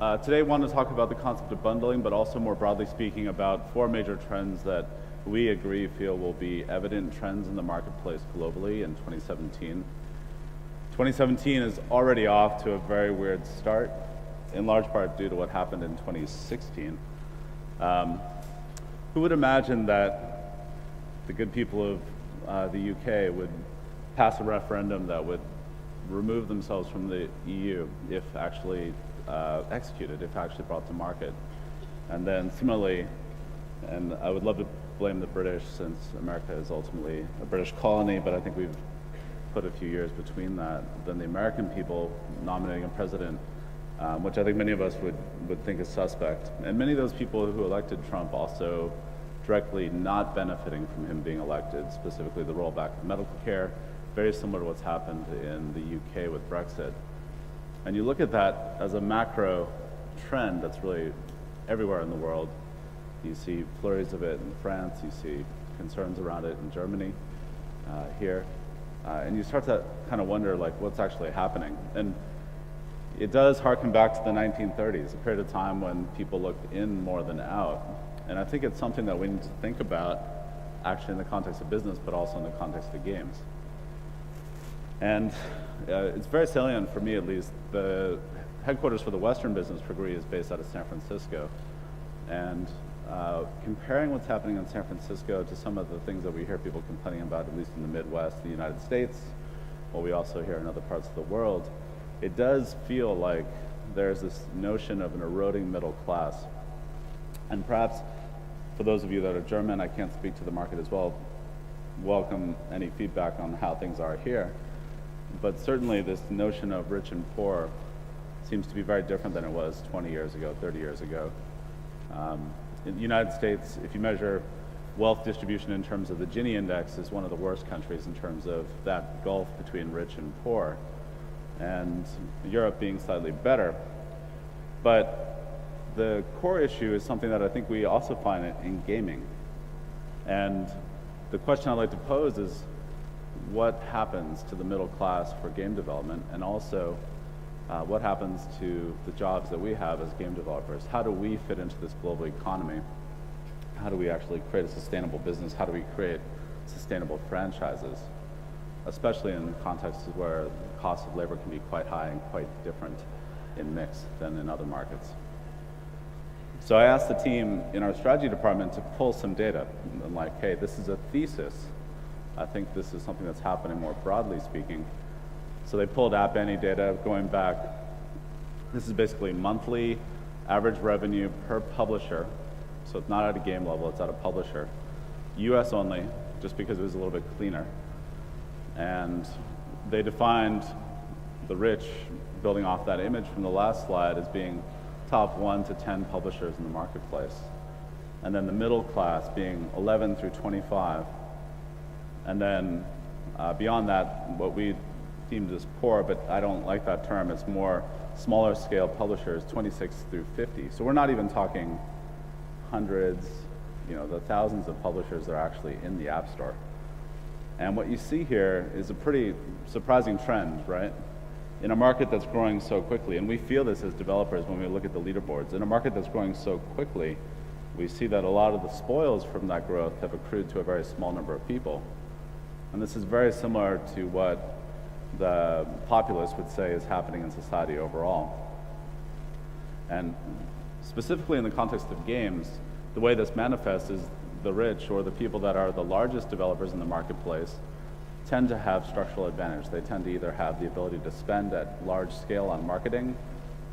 Today I want to talk about the concept of bundling, but also more broadly speaking about four major trends that we feel will be evident trends in the marketplace globally in 2017. 2017 is already off to a very weird start, in large part due to what happened in 2016. Who would imagine that the good people of the UK would pass a referendum that would remove themselves from the EU if actually executed, if actually brought to market? And then similarly, and I would love to blame the British since America is ultimately a British colony, but I think we've put a few years between that, than the American people nominating a president, which I think many of us would think is suspect. And many of those people who elected Trump also directly not benefiting from him being elected, specifically the rollback of medical care, very similar to what's happened in the UK with Brexit. And you look at that as a macro trend that's really everywhere in the world. You see flurries of it in France, you see concerns around it in Germany, here. And you start to kind of wonder, like, what's actually happening. And it does harken back to the 1930s, a period of time when people looked in more than out. And I think it's something that we need to think about actually in the context of business, but also in the context of games. And it's very salient for me, at least. The headquarters for the Western business for GRI is based out of San Francisco. And comparing what's happening in San Francisco to some of the things that we hear people complaining about, at least in the Midwest, the United States, what we also hear in other parts of the world, it does feel like there's this notion of an eroding middle class. And perhaps for those of you that are German, I can't speak to the market as well, welcome any feedback on how things are here. But certainly this notion of rich and poor seems to be very different than it was 20 years ago, 30 years ago. In the United States, if you measure wealth distribution in terms of the Gini index, is one of the worst countries in terms of that gulf between rich and poor, and Europe being slightly better. But the core issue is something that I think we also find in gaming. And the question I'd like to pose is, what happens to the middle class for game development, and also what happens to the jobs that we have as game developers? How do we fit into this global economy? How do we actually create a sustainable business? How do we create sustainable franchises, especially in contexts where the cost of labor can be quite high and quite different in mix than in other markets? So I asked the team in our strategy department to pull some data. And like, hey, this is a thesis. I think this is something that's happening more broadly speaking. So they pulled App Annie data going back. This is basically monthly average revenue per publisher. So it's not at a game level, it's at a publisher. US only, just because it was a little bit cleaner. And they defined the rich, building off that image from the last slide, as being top 1 to 10 publishers in the marketplace. And then the middle class being 11 through 25. And then beyond that, what we deemed as poor, but I don't like that term, it's more smaller scale publishers, 26 through 50. So we're not even talking hundreds, the thousands of publishers that are actually in the App Store. And what you see here is a pretty surprising trend, right? In a market that's growing so quickly, and we feel this as developers when we look at the leaderboards, in a market that's growing so quickly, we see that a lot of the spoils from that growth have accrued to a very small number of people. And this is very similar to what the populace would say is happening in society overall. And specifically in the context of games, the way this manifests is the rich, or the people that are the largest developers in the marketplace, tend to have structural advantage. They tend to either have the ability to spend at large scale on marketing,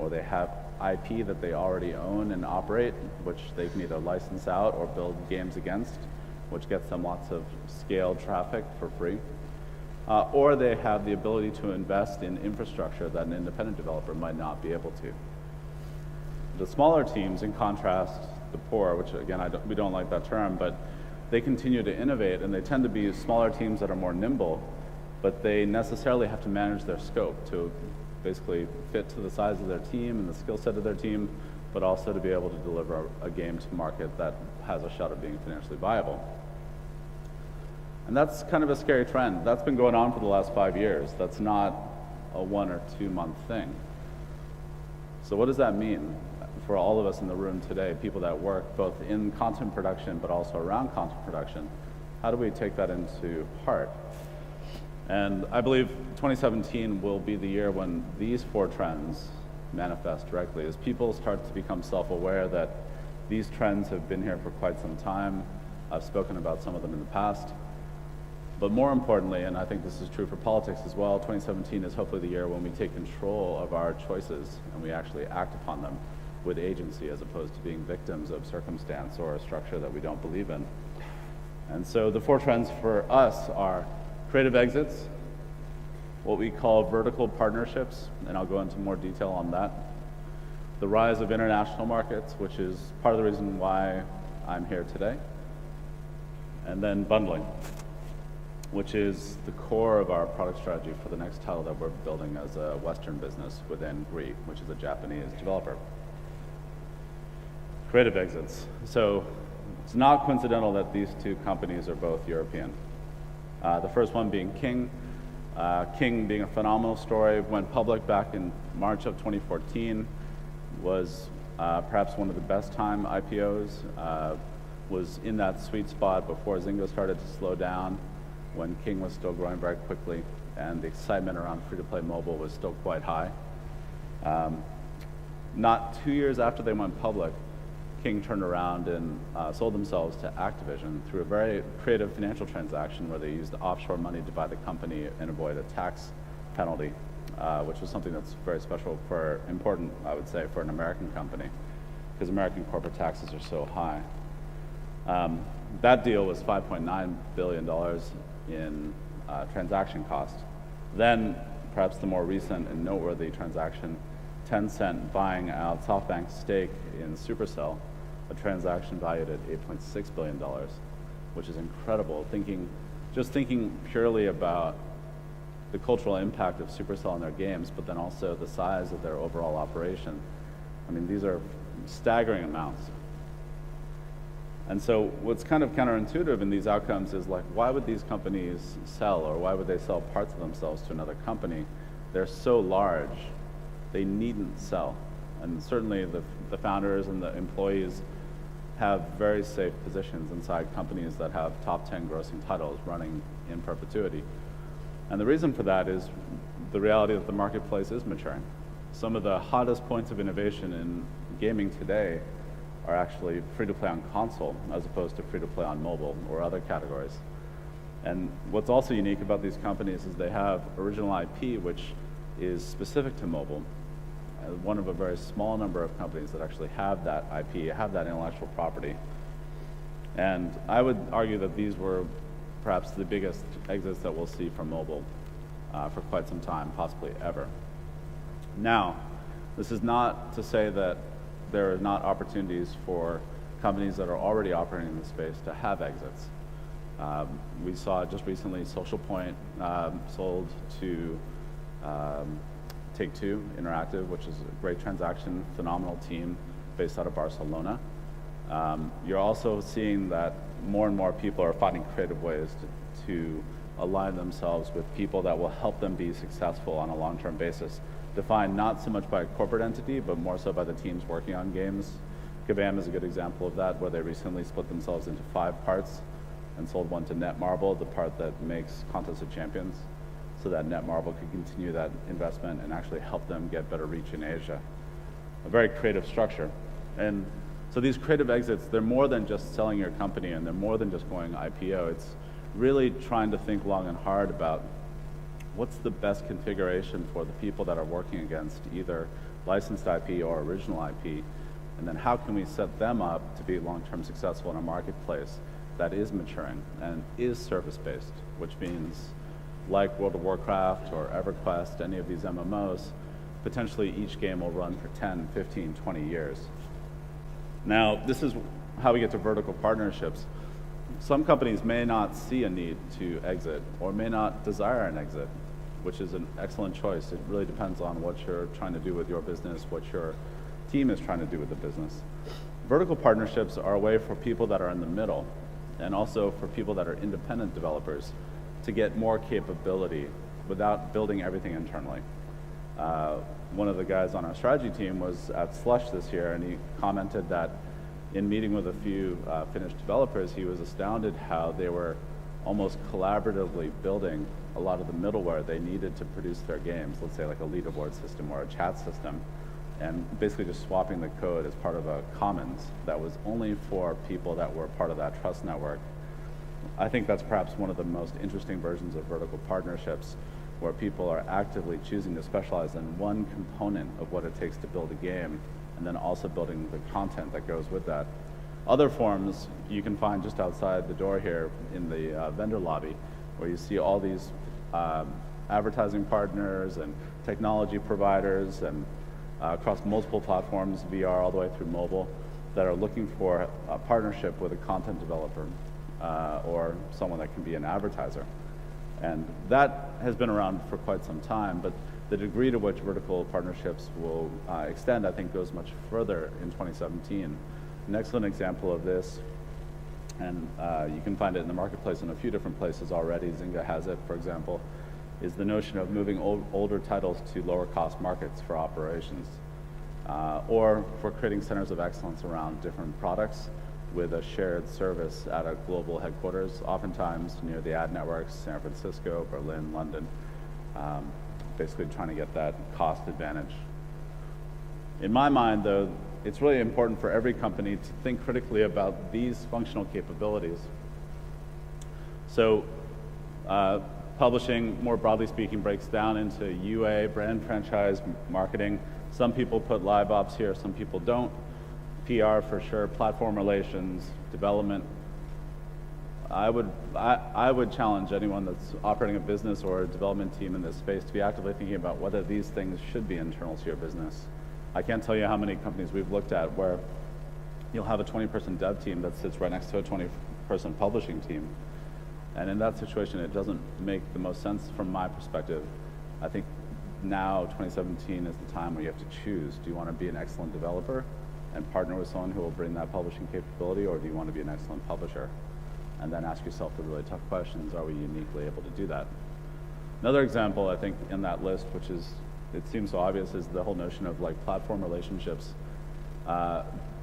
or they have IP that they already own and operate, which they can either license out or build games against, which gets them lots of scaled traffic for free. Or they have the ability to invest in infrastructure that an independent developer might not be able to. The smaller teams, in contrast, the poor, which again, we don't like that term, but they continue to innovate, and they tend to be smaller teams that are more nimble, but they necessarily have to manage their scope to basically fit to the size of their team and the skill set of their team, but also to be able to deliver a game to market that has a shot of being financially viable. And that's kind of a scary trend. That's been going on for the last 5 years. That's not a 1 or 2 month thing. So what does that mean for all of us in the room today, people that work both in content production but also around content production? How do we take that into heart? And I believe 2017 will be the year when these 4 trends manifest directly, as people start to become self-aware that these trends have been here for quite some time. I've spoken about some of them in the past. But more importantly, and I think this is true for politics as well, 2017 is hopefully the year when we take control of our choices and we actually act upon them with agency, as opposed to being victims of circumstance or a structure that we don't believe in. And so the 4 trends for us are creative exits, what we call vertical partnerships, and I'll go into more detail on that. The rise of international markets, which is part of the reason why I'm here today. And then bundling, which is the core of our product strategy for the next title that we're building as a Western business within GREE, which is a Japanese developer. Creative exits. So it's not coincidental that these 2 companies are both European. The first one being King. King being a phenomenal story, went public back in March of 2014, was perhaps one of the best time IPOs, was in that sweet spot before Zynga started to slow down, when King was still growing very quickly, and the excitement around free-to-play mobile was still quite high. Not 2 years after they went public, King turned around and sold themselves to Activision through a very creative financial transaction where they used offshore money to buy the company and avoid a tax penalty, which was something that's very special important, I would say, for an American company, because American corporate taxes are so high. That deal was $5.9 billion in transaction cost. Then, perhaps the more recent and noteworthy transaction, Tencent buying out SoftBank's stake in Supercell, a transaction valued at $8.6 billion, which is incredible. Just thinking purely about the cultural impact of Supercell on their games, but then also the size of their overall operation. I mean, these are staggering amounts. And so what's kind of counterintuitive in these outcomes is, like, why would these companies sell, or why would they sell parts of themselves to another company? They're so large, they needn't sell. And certainly the founders and the employees have very safe positions inside companies that have top 10 grossing titles running in perpetuity. And the reason for that is the reality that the marketplace is maturing. Some of the hottest points of innovation in gaming today are actually free-to-play on console as opposed to free-to-play on mobile or other categories. And what's also unique about these companies is they have original IP, which is specific to mobile. One of a very small number of companies that actually have that IP, have that intellectual property. And I would argue that these were perhaps the biggest exits that we'll see from mobile for quite some time, possibly ever. Now, this is not to say that there are not opportunities for companies that are already operating in the space to have exits. We saw just recently Social Point sold to Take-Two Interactive, which is a great transaction, phenomenal team based out of Barcelona. You're also seeing that more and more people are finding creative ways to align themselves with people that will help them be successful on a long-term basis, defined not so much by a corporate entity, but more so by the teams working on games. Kabam is a good example of that, where they recently split themselves into 5 parts and sold one to Netmarble, the part that makes Contest of Champions, so that Netmarble could continue that investment and actually help them get better reach in Asia. A very creative structure. And so these creative exits, they're more than just selling your company, and they're more than just going IPO. It's really trying to think long and hard about what's the best configuration for the people that are working against either licensed IP or original IP, and then how can we set them up to be long-term successful in a marketplace that is maturing and is service-based, which means, like World of Warcraft or EverQuest, any of these MMOs, potentially each game will run for 10, 15, 20 years. Now, this is how we get to vertical partnerships. Some companies may not see a need to exit or may not desire an exit, which is an excellent choice. It really depends on what you're trying to do with your business, what your team is trying to do with the business. Vertical partnerships are a way for people that are in the middle, and also for people that are independent developers, to get more capability without building everything internally. one of the guys on our strategy team was at Slush this year, and he commented that in meeting with a few Finnish developers, he was astounded how they were almost collaboratively building a lot of the middleware they needed to produce their games, let's say like a leaderboard system or a chat system, and basically just swapping the code as part of a commons that was only for people that were part of that trust network. I think that's perhaps one of the most interesting versions of vertical partnerships, where people are actively choosing to specialize in one component of what it takes to build a game, and then also building the content that goes with that. Other forms you can find just outside the door here in the vendor lobby, where you see all these advertising partners and technology providers and across multiple platforms, VR all the way through mobile, that are looking for a partnership with a content developer or someone that can be an advertiser. And that has been around for quite some time, but the degree to which vertical partnerships will extend, I think, goes much further in 2017. An excellent example of this, and you can find it in the marketplace in a few different places already, Zynga has it, for example, is the notion of moving older titles to lower cost markets for operations, or for creating centers of excellence around different products with a shared service at a global headquarters, oftentimes near the ad networks, San Francisco, Berlin, London, basically trying to get that cost advantage. In my mind, though, it's really important for every company to think critically about these functional capabilities. So publishing, more broadly speaking, breaks down into UA, brand franchise, marketing. Some people put live ops here, some people don't. PR for sure, platform relations, development. I would challenge anyone that's operating a business or a development team in this space to be actively thinking about whether these things should be internal to your business. I can't tell you how many companies we've looked at where you'll have a 20-person dev team that sits right next to a 20-person publishing team. And in that situation, it doesn't make the most sense from my perspective. I think now, 2017, is the time where you have to choose. Do you want to be an excellent developer and partner with someone who will bring that publishing capability, or do you want to be an excellent publisher? And then ask yourself the really tough questions: are we uniquely able to do that? Another example, I think, in that list, which is, it seems so obvious, is the whole notion of like platform relationships.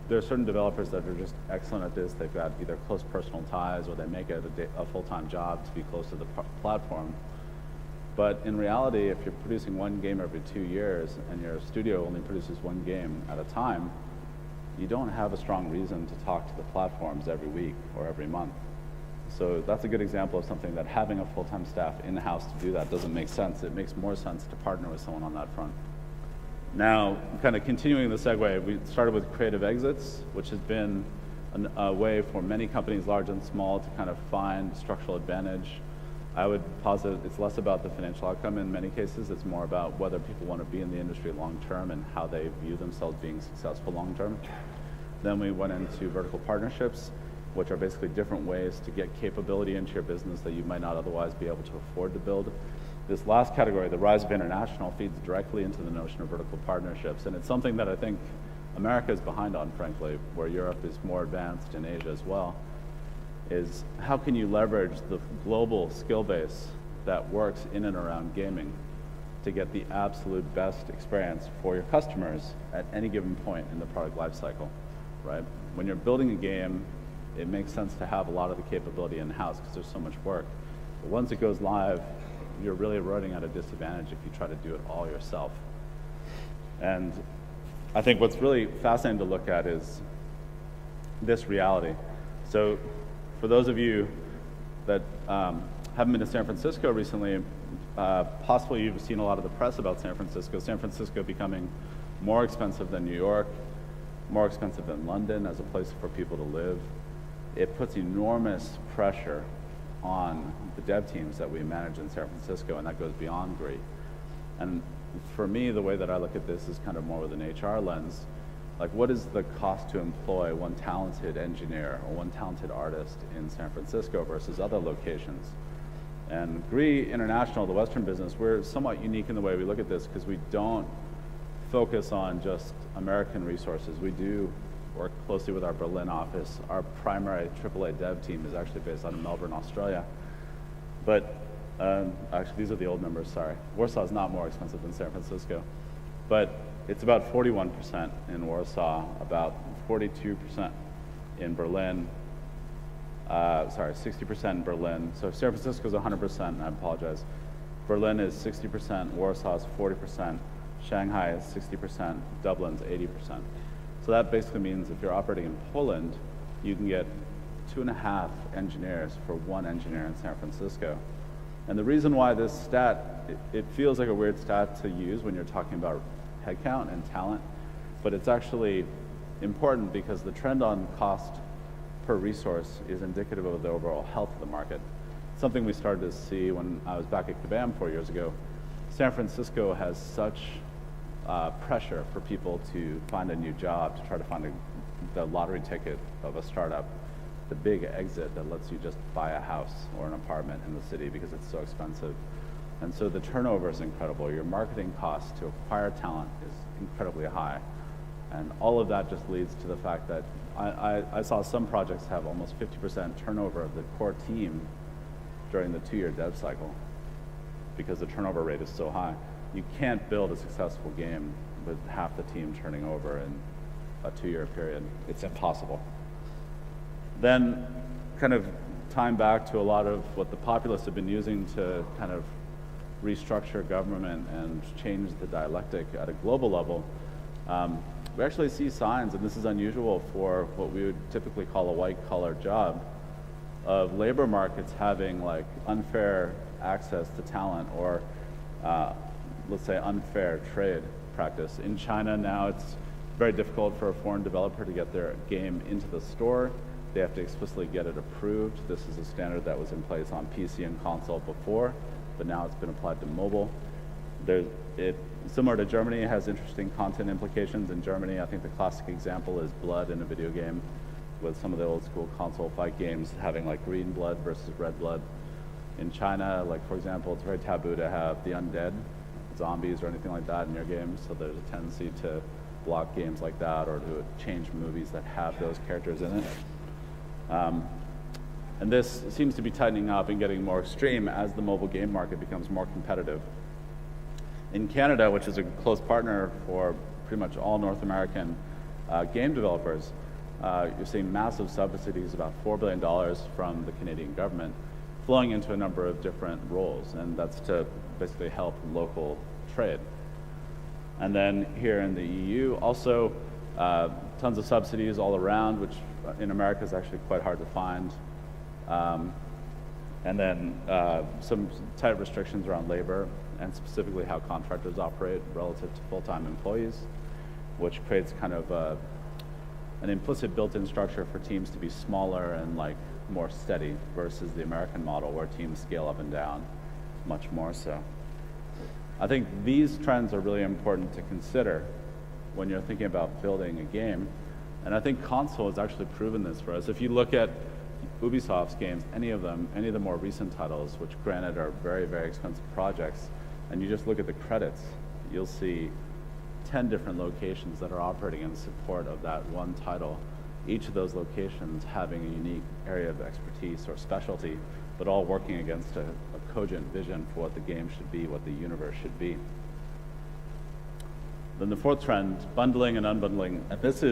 There are certain developers that are just excellent at this. They've got either close personal ties, or they make it a full-time job to be close to the platform. But in reality, if you're producing one game every 2 years and your studio only produces one game at a time, you don't have a strong reason to talk to the platforms every week or every month. So that's a good example of something that having a full-time staff in-house to do that doesn't make sense. It makes more sense to partner with someone on that front. Now, kind of continuing the segue, we started with creative exits, which has been a way for many companies, large and small, to kind of find structural advantage. I would posit it's less about the financial outcome in many cases. It's more about whether people want to be in the industry long-term and how they view themselves being successful long-term. Then we went into vertical partnerships, which are basically different ways to get capability into your business that you might not otherwise be able to afford to build. This last category, the rise of international, feeds directly into the notion of vertical partnerships, and it's something that I think America is behind on, frankly, where Europe is more advanced, in Asia as well, is how can you leverage the global skill base that works in and around gaming to get the absolute best experience for your customers at any given point in the product lifecycle, right? When you're building a game, it makes sense to have a lot of the capability in-house because there's so much work. But once it goes live, you're really eroding at a disadvantage if you try to do it all yourself. And I think what's really fascinating to look at is this reality. So for those of you that haven't been to San Francisco recently, possibly you've seen a lot of the press about San Francisco. San Francisco becoming more expensive than New York, more expensive than London as a place for people to live. It puts enormous pressure on the dev teams that we manage in San Francisco, and that goes beyond GRE. And for me, the way that I look at this is kind of more with an HR lens. Like, what is the cost to employ one talented engineer or one talented artist in San Francisco versus other locations? And GRE International, the Western business, we're somewhat unique in the way we look at this because we don't focus on just American resources. We do work closely with our Berlin office. Our primary AAA dev team is actually based out of Melbourne, Australia. But actually, these are the old numbers, sorry. Warsaw is not more expensive than San Francisco. But it's about 41% in Warsaw, about 42% in Berlin, 60% in Berlin. So San Francisco is 100%, I apologize. Berlin is 60%, Warsaw is 40%, Shanghai is 60%, Dublin's 80%. So that basically means if you're operating in Poland, you can get 2.5 engineers for 1 engineer in San Francisco. And the reason why this stat, it feels like a weird stat to use when you're talking about headcount and talent, but it's actually important because the trend on cost per resource is indicative of the overall health of the market. Something we started to see when I was back at Kabam 4 years ago. San Francisco has such pressure for people to find a new job, to try to find the lottery ticket of a startup, the big exit that lets you just buy a house or an apartment in the city because it's so expensive. And so the turnover is incredible. Your marketing cost to acquire talent is incredibly high. And all of that just leads to the fact that I saw some projects have almost 50% turnover of the core team during the 2-year dev cycle because the turnover rate is so high. You can't build a successful game with half the team turning over in a 2-year period. It's impossible. Then kind of tying back to a lot of what the populists have been using to kind of restructure government and change the dialectic at a global level, we actually see signs, and this is unusual for what we would typically call a white-collar job, of labor markets having like unfair access to talent or let's say unfair trade practice. In China now it's very difficult for a foreign developer to get their game into the store. They have to explicitly get it approved. This is a standard that was in place on PC and console before, but now it's been applied to mobile. Similar to Germany, it has interesting content implications. In Germany, I think the classic example is blood in a video game, with some of the old school console fight games having like green blood versus red blood. In China, like for example, it's very taboo to have the undead, zombies or anything like that in your games, so there's a tendency to block games like that or to change movies that have those characters in it. And this seems to be tightening up and getting more extreme as the mobile game market becomes more competitive. In Canada, which is a close partner for pretty much all North American game developers, you're seeing massive subsidies, about $4 billion from the Canadian government, flowing into a number of different roles, and that's to basically help local trade. And then here in the EU, also tons of subsidies all around, which in America is actually quite hard to find. And then some tight restrictions around labor and specifically how contractors operate relative to full-time employees, which creates kind of an implicit built-in structure for teams to be smaller and like more steady versus the American model where teams scale up and down much more so. I think these trends are really important to consider when you're thinking about building a game. And I think console has actually proven this for us. If you look at Ubisoft's games, any of the more recent titles, which granted are very, very expensive projects, and you just look at the credits, you'll see 10 different locations that are operating in support of that one title. Each of those locations having a unique area of expertise or specialty, but all working against a cogent vision for what the game should be, what the universe should be. Then the fourth trend, bundling and unbundling. And this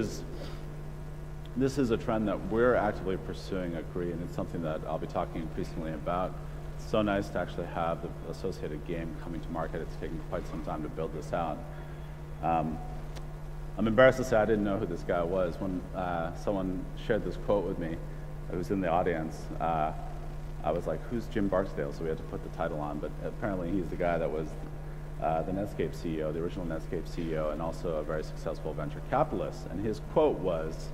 is a trend that we're actively pursuing at Gree, and it's something that I'll be talking increasingly about. It's so nice to actually have the associated game coming to market. It's taken quite some time to build this out. I'm embarrassed to say I didn't know who this guy was. When someone shared this quote with me, it was in the audience, I was like, who's Jim Barksdale? So we had to put the title on, but apparently he's the guy that was the Netscape CEO, the original Netscape CEO, and also a very successful venture capitalist. And his quote was,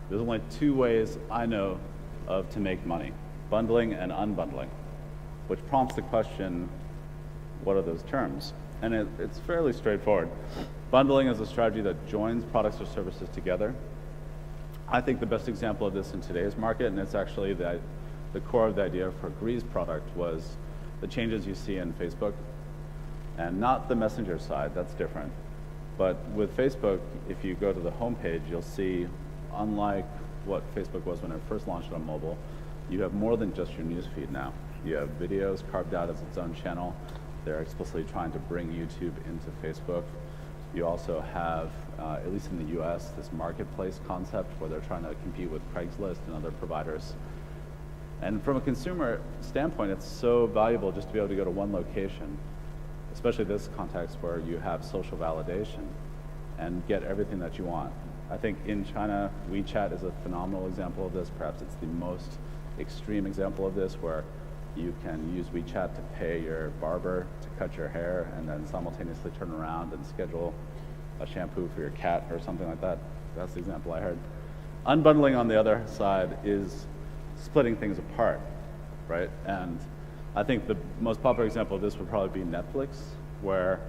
there's only 2 ways I know of to make money, bundling and unbundling, which prompts the question, what are those terms? And it's fairly straightforward. Bundling is a strategy that joins products or services together. I think the best example of this in today's market, and it's actually the core of the idea for Gree's product, was the changes you see in Facebook, and not the Messenger side, that's different. But with Facebook, if you go to the homepage, you'll see, unlike what Facebook was when it first launched on mobile, you have more than just your newsfeed now. You have videos carved out as its own channel. They're explicitly trying to bring YouTube into Facebook. You also have, at least in the US, this marketplace concept where they're trying to compete with Craigslist and other providers. And from a consumer standpoint, it's so valuable just to be able to go to one location, especially this context where you have social validation and get everything that you want. I think in China, WeChat is a phenomenal example of this. Perhaps it's the most extreme example of this, where you can use WeChat to pay your barber to cut your hair and then simultaneously turn around and schedule a shampoo for your cat or something like that. That's the example I heard. Unbundling, on the other side, is splitting things apart, right? And I think the most popular example of this would probably be Netflix, where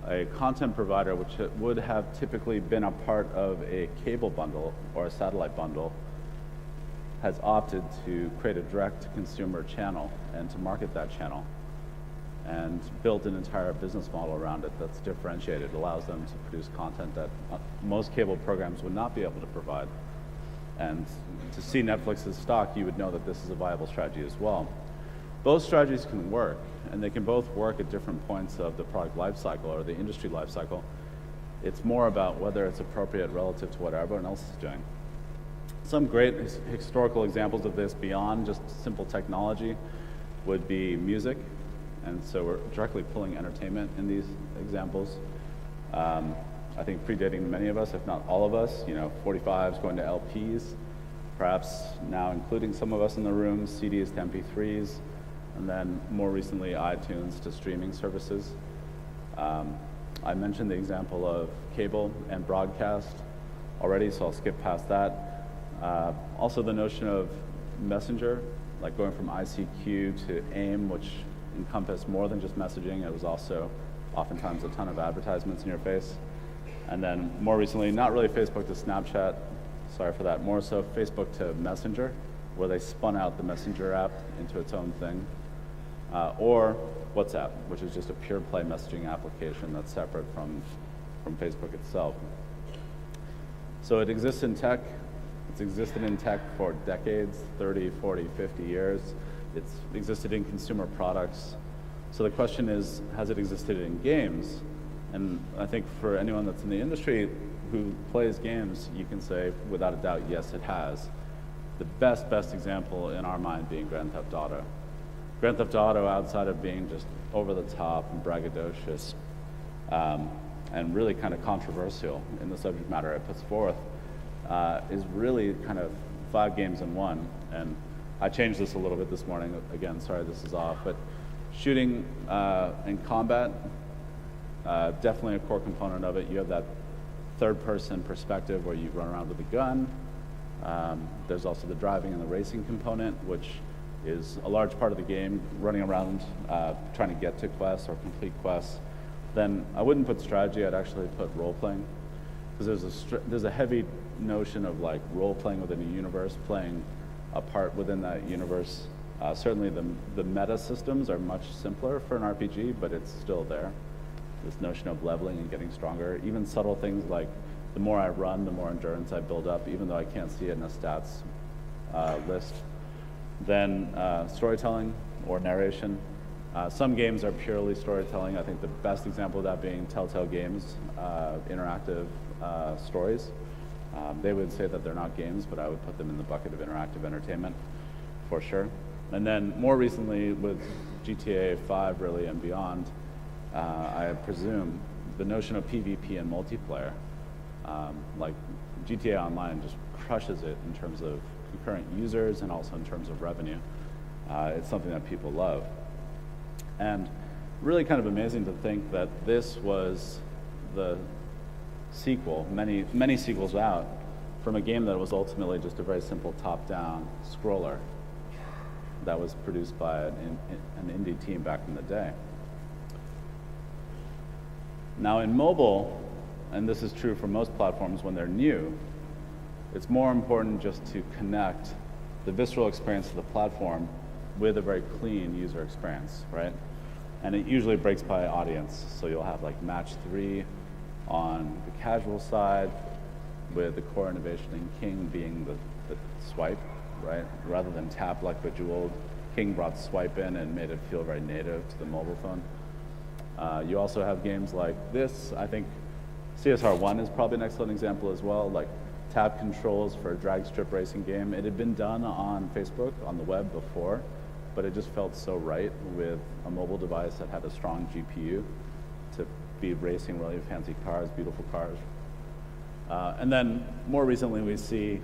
a content provider, which would have typically been a part of a cable bundle or a satellite bundle, has opted to create a direct-to-consumer channel and to market that channel and build an entire business model around it that's differentiated. It allows them to produce content that most cable programs would not be able to provide. And to see Netflix's stock, you would know that this is a viable strategy as well. Both strategies can work, and they can both work at different points of the product lifecycle or the industry lifecycle. It's more about whether it's appropriate relative to what everyone else is doing. Some great historical examples of this beyond just simple technology would be music, and so we're directly pulling entertainment in these examples. I think predating many of us, if not all of us, 45s going to LPs, perhaps now including some of us in the room, CDs to MP3s, and then more recently iTunes to streaming services. I mentioned the example of cable and broadcast already, so I'll skip past that. Also the notion of messenger, like going from ICQ to AIM, which encompassed more than just messaging. It was also oftentimes a ton of advertisements in your face. And then more recently, not really Facebook to Snapchat, sorry for that, more so Facebook to Messenger, where they spun out the Messenger app into its own thing. Or WhatsApp, which is just a pure play messaging application that's separate from Facebook itself. So it exists in tech. It's existed in tech for decades, 30, 40, 50 years. It's existed in consumer products. So the question is, has it existed in games? And I think for anyone that's in the industry who plays games, you can say without a doubt, yes, it has. The best example in our mind being Grand Theft Auto. Grand Theft Auto, outside of being just over the top and braggadocious, and really kind of controversial in the subject matter it puts forth, is really kind of 5 games in one. And I changed this a little bit this morning. Again, sorry this is off, but shooting and combat, definitely a core component of it. You have that third-person perspective where you run around with a gun. There's also the driving and the racing component, which is a large part of the game, running around trying to get to quests or complete quests. Then I wouldn't put strategy, I'd actually put role-playing, because there's a heavy notion of like role-playing within a universe, playing a part within that universe. Certainly the meta systems are much simpler for an RPG, but it's still there. This notion of leveling and getting stronger, even subtle things like the more I run, the more endurance I build up, even though I can't see it in a stats list. Then storytelling or narration. Some games are purely storytelling. I think the best example of that being Telltale Games, interactive stories. They would say that they're not games, but I would put them in the bucket of interactive entertainment for sure. And then more recently with GTA 5 really and beyond, I presume the notion of PvP and multiplayer, like GTA Online just crushes it in terms of concurrent users and also in terms of revenue. It's something that people love. And really kind of amazing to think that this was the sequel, many sequels out, from a game that was ultimately just a very simple top-down scroller that was produced by an indie team back in the day. Now in mobile, and this is true for most platforms when they're new, it's more important just to connect the visceral experience of the platform with a very clean user experience, right? And it usually breaks by audience. So you'll have like match 3 on the casual side, with the core innovation in King being the swipe, right? Rather than tap like Bejeweled, King brought swipe in and made it feel very native to the mobile phone. You also have games like this. I think CSR1 is probably an excellent example as well, like tab controls for a drag strip racing game. It had been done on Facebook, on the web before, but it just felt so right with a mobile device that had a strong GPU to be racing really fancy cars, beautiful cars. And then more recently we see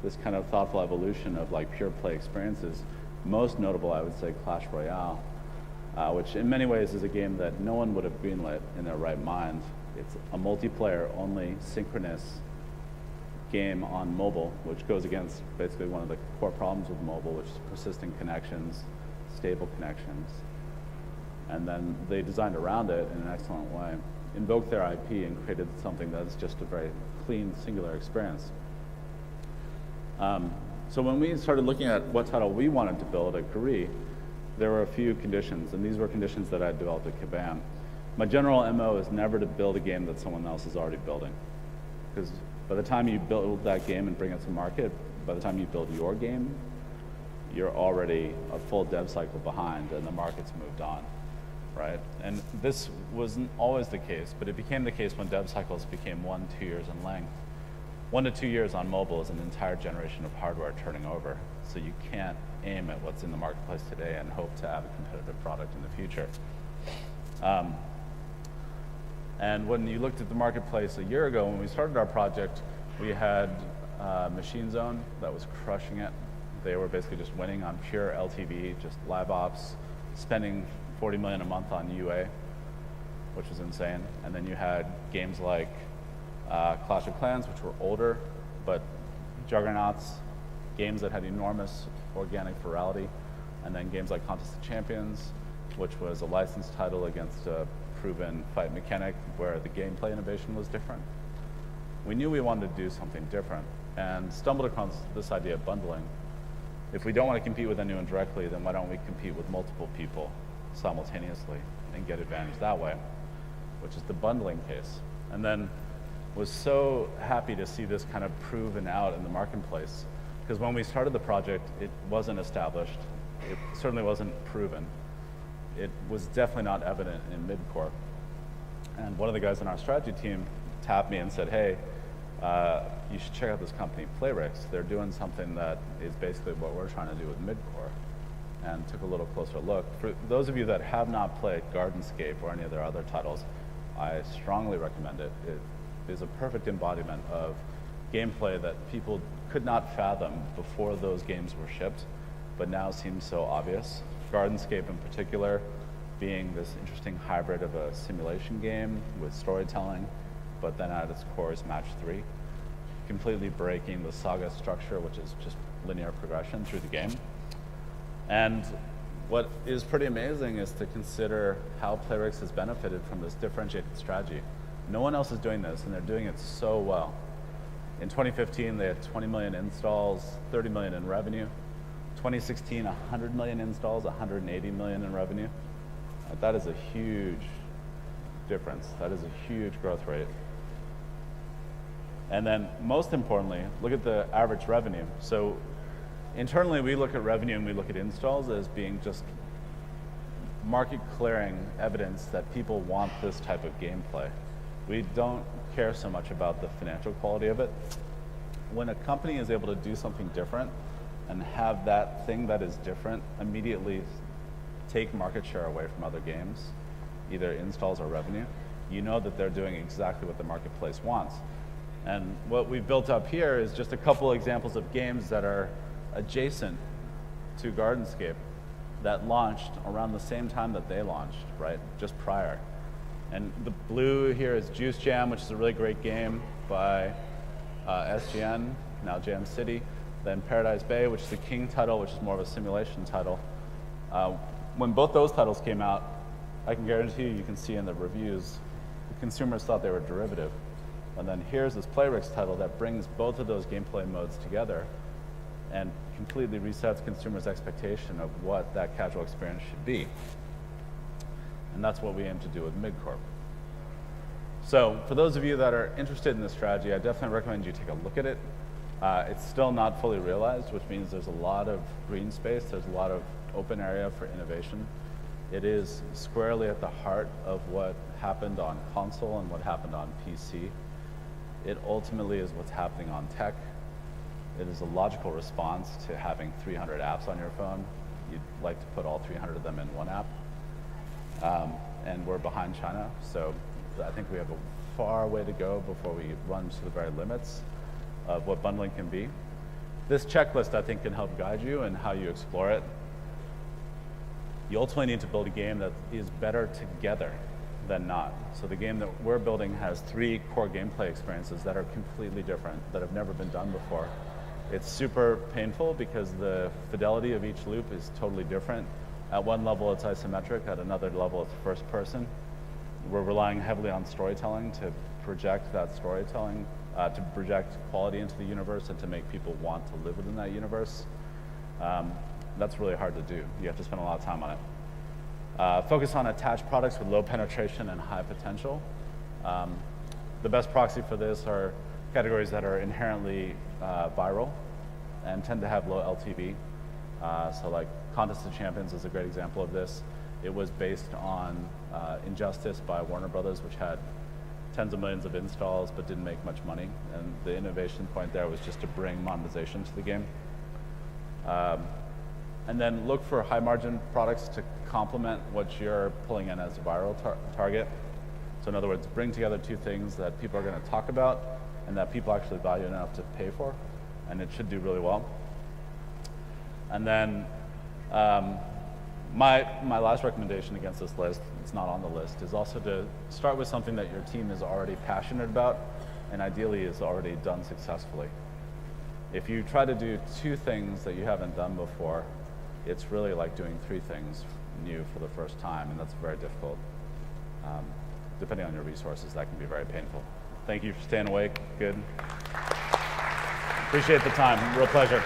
this kind of thoughtful evolution of like pure play experiences. Most notable, I would say, Clash Royale, which in many ways is a game that no one would have greenlit in their right mind. It's a multiplayer only synchronous game on mobile, which goes against basically one of the core problems with mobile, which is persistent connections, stable connections. And then they designed around it in an excellent way, invoked their IP and created something that's just a very clean, singular experience. So when we started looking at what title we wanted to build at Guri, there were a few conditions, and these were conditions that I developed at Kabam. My general MO is never to build a game that someone else is already building. Because by the time you build that game and bring it to market, by the time you build your game, you're already a full dev cycle behind and the market's moved on, right? And this wasn't always the case, but it became the case when dev cycles became 1-2 years in length. 1 to 2 years on mobile is an entire generation of hardware turning over. So you can't aim at what's in the marketplace today and hope to have a competitive product in the future. And when you looked at the marketplace a year ago, when we started our project, we had Machine Zone that was crushing it. They were basically just winning on pure LTV, just live ops, spending 40 million a month on UA, which was insane. And then you had games like Clash of Clans, which were older, but juggernauts, games that had enormous organic virality, and then games like Contest of Champions, which was a licensed title against a proven fight mechanic where the gameplay innovation was different. We knew we wanted to do something different and stumbled across this idea of bundling. If we don't want to compete with anyone directly, then why don't we compete with multiple people simultaneously and get advantage that way, which is the bundling case. And then was so happy to see this kind of proven out in the marketplace, because when we started the project, it wasn't established. It certainly wasn't proven. It was definitely not evident in mid-core. And one of the guys in our strategy team tapped me and said, hey, you should check out this company, Playrix. They're doing something that is basically what we're trying to do with mid-core. And took a little closer look. For those of you that have not played Gardenscape or any of their other titles, I strongly recommend it. It is a perfect embodiment of gameplay that people could not fathom before those games were shipped, but now seems so obvious. Gardenscape in particular being this interesting hybrid of a simulation game with storytelling, but then at its core is match 3, completely breaking the saga structure, which is just linear progression through the game. And what is pretty amazing is to consider how Playrix has benefited from this differentiated strategy. No one else is doing this, and they're doing it so well. In 2015, they had 20 million installs, 30 million in revenue. 2016, 100 million installs, 180 million in revenue. That is a huge difference. That is a huge growth rate. And then most importantly, look at the average revenue. So internally, we look at revenue and we look at installs as being just market clearing evidence that people want this type of gameplay. We don't care so much about the financial quality of it. When a company is able to do something different and have that thing that is different immediately take market share away from other games, either installs or revenue, you know that they're doing exactly what the marketplace wants. And what we've built up here is just a couple examples of games that are adjacent to Gardenscape that launched around the same time that they launched, right, just prior. And the blue here is Juice Jam, which is a really great game by SGN, now Jam City. Then Paradise Bay, which is the King title, which is more of a simulation title. When both those titles came out, I can guarantee you can see in the reviews, the consumers thought they were derivative. And then here's this Playrix title that brings both of those gameplay modes together and completely resets consumers' expectation of what that casual experience should be. And that's what we aim to do with Midcorp. So for those of you that are interested in this strategy, I definitely recommend you take a look at it. It's still not fully realized, which means there's a lot of green space, there's a lot of open area for innovation. It is squarely at the heart of what happened on console and what happened on PC. It ultimately is what's happening on tech. It is a logical response to having 300 apps on your phone. You'd like to put all 300 of them in one app. And we're behind China, so I think we have a far way to go before we run to the very limits of what bundling can be. This checklist, I think, can help guide you in how you explore it. You ultimately need to build a game that is better together than not. So the game that we're building has 3 core gameplay experiences that are completely different, that have never been done before. It's super painful because the fidelity of each loop is totally different. At one level, it's isometric. At another level, it's first person. We're relying heavily on storytelling to project that storytelling, to project quality into the universe and to make people want to live within that universe. That's really hard to do. You have to spend a lot of time on it. Focus on attached products with low penetration and high potential. The best proxy for this are categories that are inherently viral and tend to have low LTV. So like Contest of Champions is a great example of this. It was based on Injustice by Warner Brothers, which had tens of millions of installs but didn't make much money. And the innovation point there was just to bring monetization to the game. And then look for high margin products to complement what you're pulling in as a viral target. So in other words, bring together 2 things that people are going to talk about and that people actually value enough to pay for, and it should do really well. And then my last recommendation against this list, it's not on the list, is also to start with something that your team is already passionate about and ideally is already done successfully. If you try to do 2 things that you haven't done before, it's really like doing 3 things new for the first time, and that's very difficult. Depending on your resources, that can be very painful. Thank you for staying awake. Good. Appreciate the time. Real pleasure.